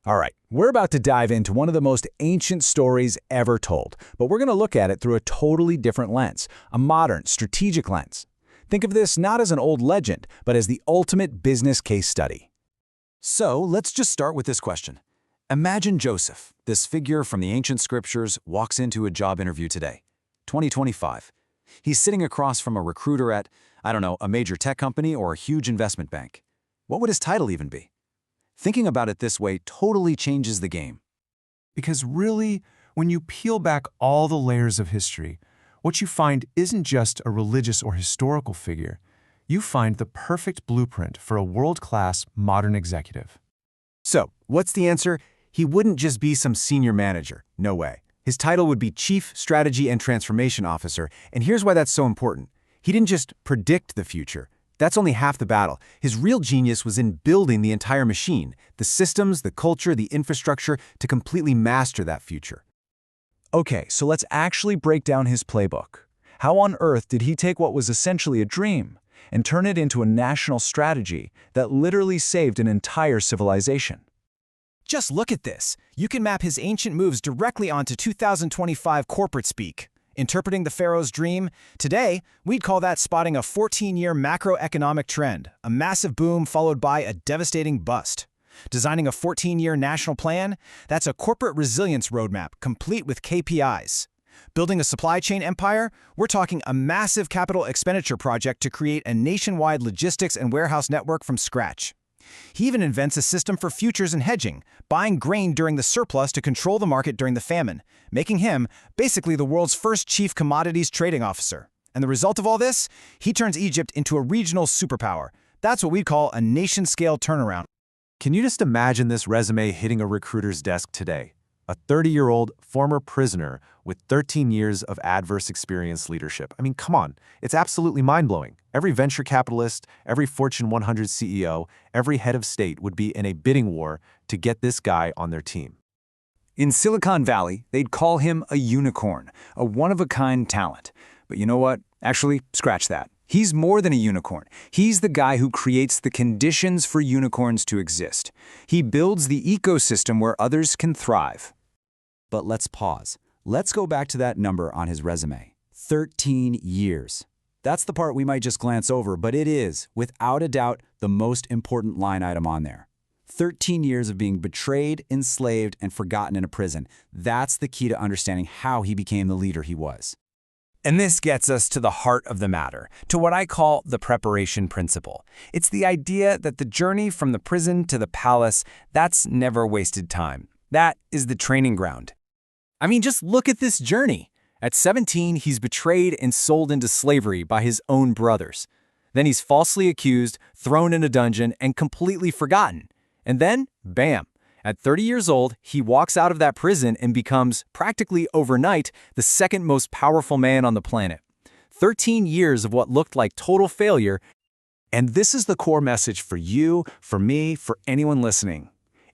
All right, we're about to dive into one of the most ancient stories ever told, but we're going to look at it through a totally different lens, a modern, strategic lens. Think of this not as an old legend, but as the ultimate business case study. So let's just start with this question. Imagine Joseph, this figure from the ancient scriptures, walks into a job interview today, 2025. He's sitting across from a recruiter at, I don't know, a major tech company or a huge investment bank. What would his title even be? Thinking about it this way totally changes the game. Because really, when you peel back all the layers of history, what you find isn't just a religious or historical figure. You find the perfect blueprint for a world-class modern executive. So, what's the answer? He wouldn't just be some senior manager. No way. His title would be Chief Strategy and Transformation Officer, and here's why that's so important. He didn't just predict the future. That's only half the battle. His real genius was in building the entire machine, the systems, the culture, the infrastructure, to completely master that future. Okay, so let's actually break down his playbook. How on earth did he take what was essentially a dream and turn it into a national strategy that literally saved an entire civilization? Just look at this. You can map his ancient moves directly onto 2025 corporate speak. Interpreting the Pharaoh's dream, today, we'd call that spotting a 14-year macroeconomic trend, a massive boom followed by a devastating bust. Designing a 14-year national plan, that's a corporate resilience roadmap complete with KPIs. Building a supply chain empire, we're talking a massive capital expenditure project to create a nationwide logistics and warehouse network from scratch. He even invents a system for futures and hedging, buying grain during the surplus to control the market during the famine, making him basically the world's first chief commodities trading officer. And the result of all this? He turns Egypt into a regional superpower. That's what we call a nation-scale turnaround. Can you just imagine this resume hitting a recruiter's desk today? A 30-year-old former prisoner with 13 years of adverse experience leadership. I mean, come on, it's absolutely mind-blowing. Every venture capitalist, every Fortune 100 CEO, every head of state would be in a bidding war to get this guy on their team. In Silicon Valley, they'd call him a unicorn, a one-of-a-kind talent. But you know what? Actually, scratch that. He's more than a unicorn. He's the guy who creates the conditions for unicorns to exist. He builds the ecosystem where others can thrive. But let's pause. Let's go back to that number on his resume. 13 years. That's the part we might just glance over, but it is, without a doubt, the most important line item on there. 13 years of being betrayed, enslaved, and forgotten in a prison. That's the key to understanding how he became the leader he was. And this gets us to the heart of the matter, to what I call the preparation principle. It's the idea that the journey from the prison to the palace, that's never wasted time. That is the training ground. I mean, just look at this journey. At 17, he's betrayed and sold into slavery by his own brothers. Then he's falsely accused, thrown in a dungeon, and completely forgotten. And then, bam, at 30 years old, he walks out of that prison and becomes, practically overnight, the second most powerful man on the planet. 13 years of what looked like total failure. And this is the core message for you, for me, for anyone listening.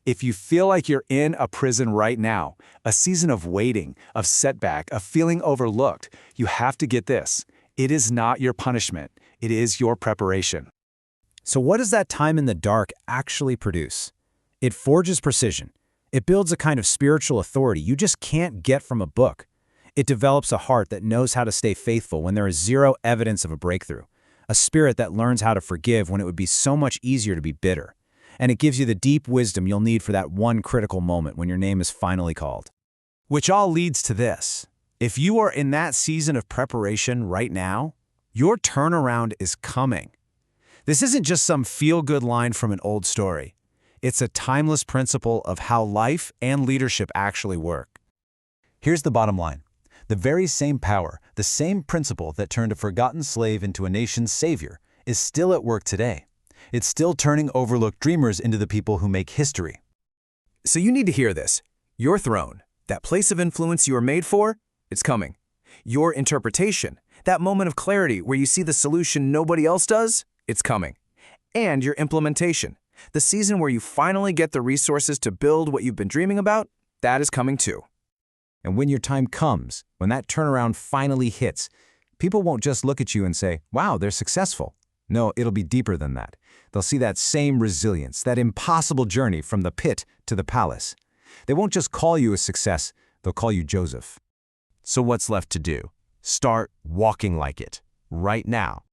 If you feel like you're in a prison right now, a season of waiting, of setback, of feeling overlooked, you have to get this. It is not your punishment. It is your preparation. So what does that time in the dark actually produce? It forges precision. It builds a kind of spiritual authority you just can't get from a book. It develops a heart that knows how to stay faithful when there is zero evidence of a breakthrough. A spirit that learns how to forgive when it would be so much easier to be bitter. And it gives you the deep wisdom you'll need for that one critical moment when your name is finally called. Which all leads to this. If you are in that season of preparation right now, your turnaround is coming. This isn't just some feel-good line from an old story. It's a timeless principle of how life and leadership actually work. Here's the bottom line. The very same power, the same principle that turned a forgotten slave into a nation's savior is still at work today. It's still turning overlooked dreamers into the people who make history. So you need to hear this. Your throne, that place of influence you were made for, it's coming. Your interpretation, that moment of clarity where you see the solution nobody else does, it's coming. And your implementation, the season where you finally get the resources to build what you've been dreaming about, that is coming too. And when your time comes, when that turnaround finally hits, people won't just look at you and say, wow, they're successful. No, it'll be deeper than that. They'll see that same resilience, that impossible journey from the pit to the palace. They won't just call you a success, they'll call you Joseph. So what's left to do? Start walking like it, right now.